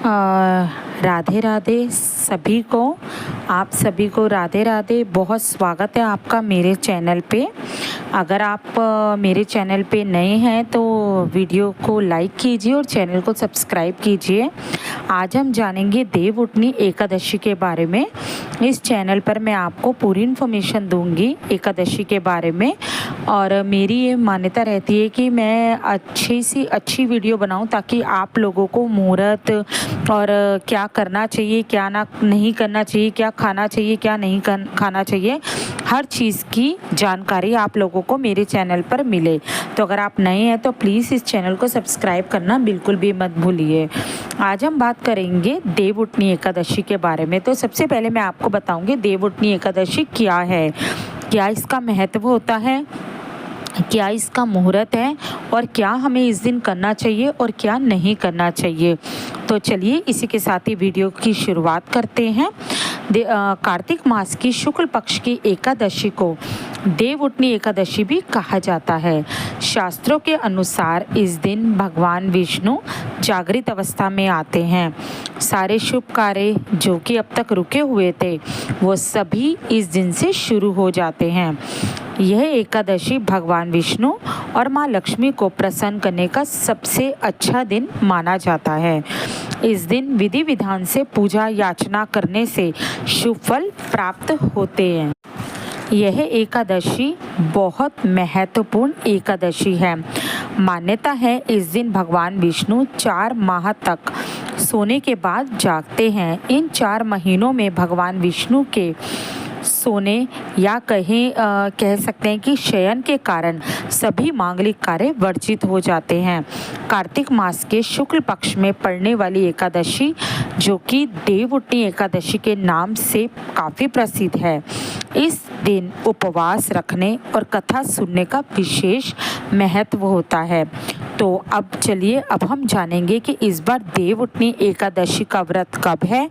राधे राधे सभी को। आप सभी को राधे राधे। बहुत स्वागत है आपका मेरे चैनल पे। अगर आप मेरे चैनल पे नए हैं तो वीडियो को लाइक कीजिए और चैनल को सब्सक्राइब कीजिए। आज हम जानेंगे देवउठनी एकादशी के बारे में। इस चैनल पर मैं आपको पूरी इन्फॉर्मेशन दूंगी एकादशी के बारे में, और मेरी ये मान्यता रहती है कि मैं अच्छी सी अच्छी वीडियो बनाऊं ताकि आप लोगों को मुहूर्त और क्या करना चाहिए, क्या ना नहीं करना चाहिए, क्या खाना चाहिए, क्या नहीं खाना चाहिए, हर चीज़ की जानकारी आप लोगों को मेरे चैनल पर मिले। तो अगर आप नए हैं तो प्लीज़ इस चैनल को सब्सक्राइब करना बिल्कुल भी मत भूलिए। आज हम बात करेंगे देवउठनी एकादशी के बारे में। तो सबसे पहले मैं आपको बताऊंगी देवउठनी एकादशी क्या है, क्या इसका महत्व होता है, क्या इसका मुहूर्त है, और क्या हमें इस दिन करना चाहिए और क्या नहीं करना चाहिए। तो चलिए इसी के साथ ही वीडियो की शुरुआत करते हैं। कार्तिक मास की शुक्ल पक्ष की एकादशी को देवउठनी एकादशी भी कहा जाता है। शास्त्रों के अनुसार इस दिन भगवान विष्णु जागृत अवस्था में आते हैं। सारे शुभ कार्य जो कि अब तक रुके हुए थे वो सभी इस दिन से शुरू हो जाते हैं। यह एकादशी भगवान विष्णु और माँ लक्ष्मी को प्रसन्न करने का सबसे अच्छा दिन माना जाता है। इस दिन विधि विधान से पूजा याचना करने से शुभ फल प्राप्त होते हैं। यह एकादशी बहुत महत्वपूर्ण एकादशी है। मान्यता है इस दिन भगवान विष्णु 4 माह तक सोने के बाद जागते हैं। इन 4 महीनों में भगवान विष्णु के सोने या कह सकते हैं कि शयन के कारण सभी मांगलिक कार्य वर्जित हो जाते हैं। कार्तिक मास के शुक्ल पक्ष में पड़ने वाली एकादशी जो कि देवउठनी एकादशी के नाम से काफ़ी प्रसिद्ध है, इस दिन उपवास रखने और कथा सुनने का विशेष महत्व होता है। तो अब चलिए अब हम जानेंगे कि इस बार देवउठनी एकादशी का व्रत कब है,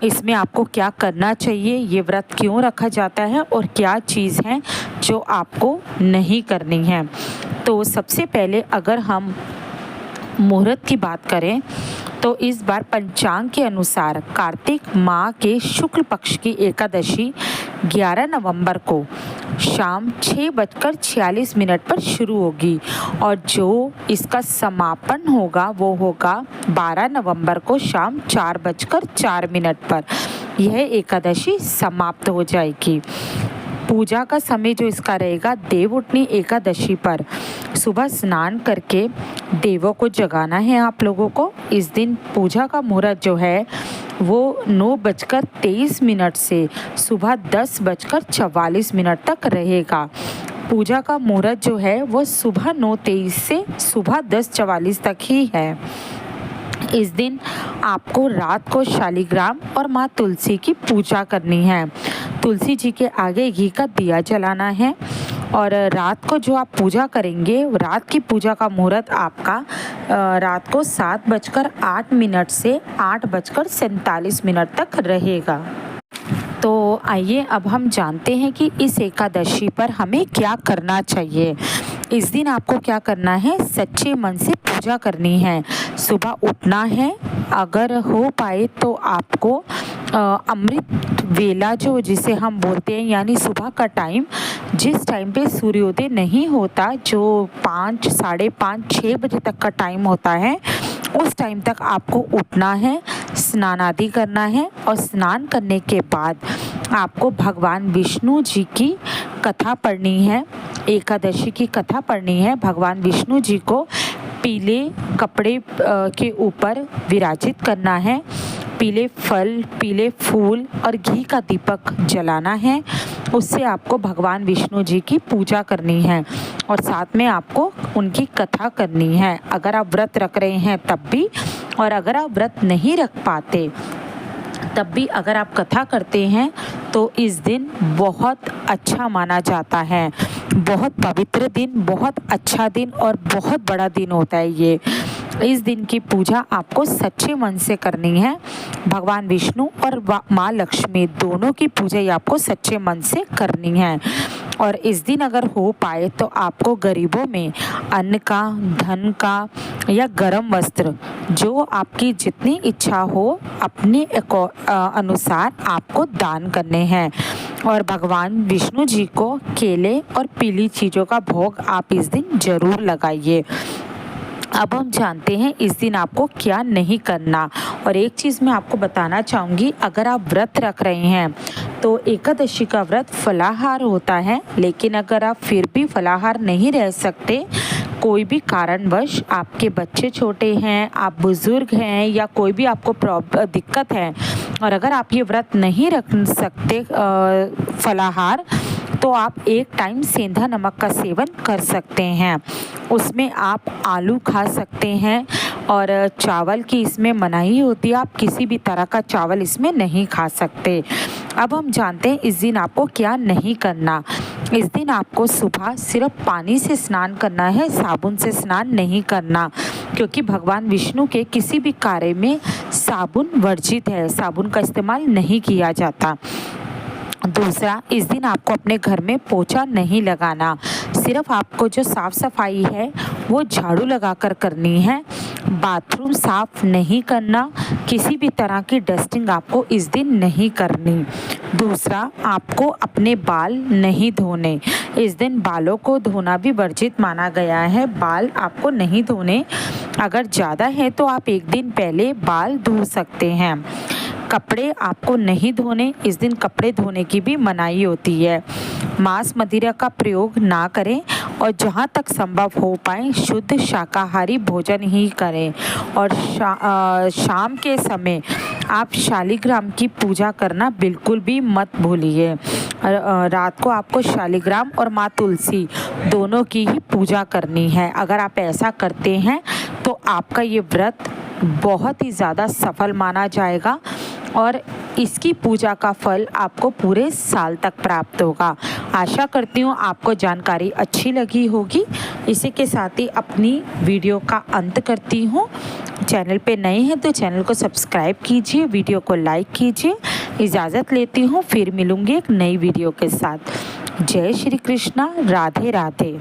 इसमें आपको क्या करना चाहिए, ये व्रत क्यों रखा जाता है और क्या चीज़ है जो आपको नहीं करनी है। तो सबसे पहले अगर हम मुहूर्त की बात करें तो इस बार पंचांग के अनुसार कार्तिक माह के शुक्ल पक्ष की एकादशी 11 नवंबर को शाम 6:46 पर शुरू होगी और जो इसका समापन होगा वो होगा 12 नवंबर को शाम 4:04 पर यह एकादशी समाप्त हो जाएगी। पूजा का समय जो इसका रहेगा देवउठनी एकादशी पर सुबह स्नान करके देवों को जगाना है आप लोगों को। इस दिन पूजा का मुहूर्त जो है वो 9:23 से सुबह 10:44 तक रहेगा। पूजा का मुहूर्त जो है वो सुबह 9:23 से सुबह 10:44 तक ही है। इस दिन आपको रात को शालिग्राम और माँ तुलसी की पूजा करनी है। तुलसी जी के आगे घी का दिया जलाना है और रात को जो आप पूजा करेंगे, रात की पूजा का मुहूर्त आपका रात को 7:08 से 8:47 तक रहेगा। तो आइए अब हम जानते हैं कि इस एकादशी पर हमें क्या करना चाहिए। इस दिन आपको क्या करना है, सच्चे मन से पूजा करनी है। सुबह उठना है, अगर हो पाए तो आपको अमृत वेला जो जिसे हम बोलते हैं यानी सुबह का टाइम, जिस टाइम पे सूर्योदय नहीं होता, जो 5, साढ़े 5, 6 बजे तक का टाइम होता है, उस टाइम तक आपको उठना है, स्नान आदि करना है और स्नान करने के बाद आपको भगवान विष्णु जी की कथा पढ़नी है। एकादशी की कथा पढ़नी है। भगवान विष्णु जी को पीले कपड़े के ऊपर विराजित करना है। पीले फल, पीले फूल और घी का दीपक जलाना है। उससे आपको भगवान विष्णु जी की पूजा करनी है और साथ में आपको उनकी कथा करनी है। अगर आप व्रत रख रहे हैं तब भी, और अगर आप व्रत नहीं रख पाते तब भी अगर आप कथा करते हैं तो इस दिन बहुत अच्छा माना जाता है। बहुत पवित्र दिन, बहुत अच्छा दिन और बहुत बड़ा दिन होता है ये। इस दिन की पूजा आपको सच्चे मन से करनी है। भगवान विष्णु और माँ लक्ष्मी दोनों की पूजा ही आपको सच्चे मन से करनी है। और इस दिन अगर हो पाए तो आपको गरीबों में अन्न का, धन का या गर्म वस्त्र, जो आपकी जितनी इच्छा हो अपने अनुसार आपको दान करने हैं। और भगवान विष्णु जी को केले और पीली चीज़ों का भोग आप इस दिन जरूर लगाइए। अब हम जानते हैं इस दिन आपको क्या नहीं करना। और एक चीज़ मैं आपको बताना चाहूँगी, अगर आप व्रत रख रहे हैं तो एकादशी का व्रत फलाहार होता है, लेकिन अगर आप फिर भी फलाहार नहीं रह सकते, कोई भी कारणवश, आपके बच्चे छोटे हैं, आप बुज़ुर्ग हैं या कोई भी आपको दिक्कत है, और अगर आप ये व्रत नहीं रख सकते फलाहार, तो आप एक टाइम सेंधा नमक का सेवन कर सकते हैं। उसमें आप आलू खा सकते हैं और चावल की इसमें मनाही होती है, आप किसी भी तरह का चावल इसमें नहीं खा सकते। अब हम जानते हैं इस दिन आपको क्या नहीं करना। इस दिन आपको सुबह सिर्फ पानी से स्नान करना है, साबुन से स्नान नहीं करना, क्योंकि भगवान विष्णु के किसी भी कार्य में साबुन वर्जित है, साबुन का इस्तेमाल नहीं किया जाता। दूसरा, इस दिन आपको अपने घर में पोछा नहीं लगाना, सिर्फ आपको जो साफ़ सफाई है वो झाड़ू लगाकर करनी है। बाथरूम साफ़ नहीं करना, किसी भी तरह की डस्टिंग आपको इस दिन नहीं करनी। दूसरा, आपको अपने बाल नहीं धोने, इस दिन बालों को धोना भी वर्जित माना गया है, बाल आपको नहीं धोने। अगर ज़्यादा है तो आप एक दिन पहले बाल धो सकते हैं। कपड़े आपको नहीं धोने, इस दिन कपड़े धोने की भी मनाही होती है। मांस मदिरा का प्रयोग ना करें और जहाँ तक संभव हो पाए शुद्ध शाकाहारी भोजन ही करें। और शाम के समय आप शालिग्राम की पूजा करना बिल्कुल भी मत भूलिए। रात को आपको शालिग्राम और माँ तुलसी दोनों की ही पूजा करनी है। अगर आप ऐसा करते हैं तो आपका ये व्रत बहुत ही ज़्यादा सफल माना जाएगा और इसकी पूजा का फल आपको पूरे साल तक प्राप्त होगा। आशा करती हूँ आपको जानकारी अच्छी लगी होगी। इसी के साथ ही अपनी वीडियो का अंत करती हूँ। चैनल पे नए हैं तो चैनल को सब्सक्राइब कीजिए, वीडियो को लाइक कीजिए। इजाज़त लेती हूँ, फिर मिलूँगी एक नई वीडियो के साथ। जय श्री कृष्णा, राधे राधे।